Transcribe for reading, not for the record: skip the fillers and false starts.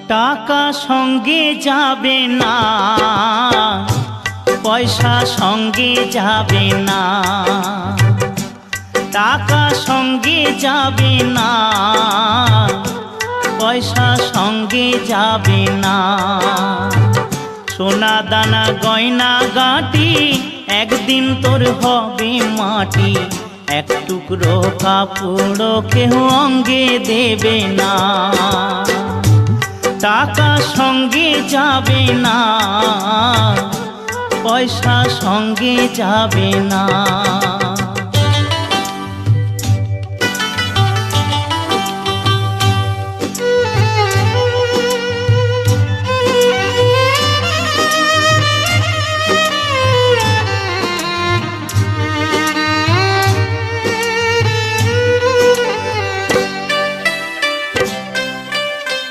টাকা সঙ্গে যাবে না, পয়সা সঙ্গে যাবে না। টাকা সঙ্গে যাবে না, পয়সা সঙ্গে যাবে না। সোনা দানা গয়না গাঁটি একদিন তোর হবে মাটি। এক টুকরো কাপড় কেউ অঙ্গে দেবে না। টাকা সঙ্গে যাবে না, পয়সা সঙ্গে যাবে না।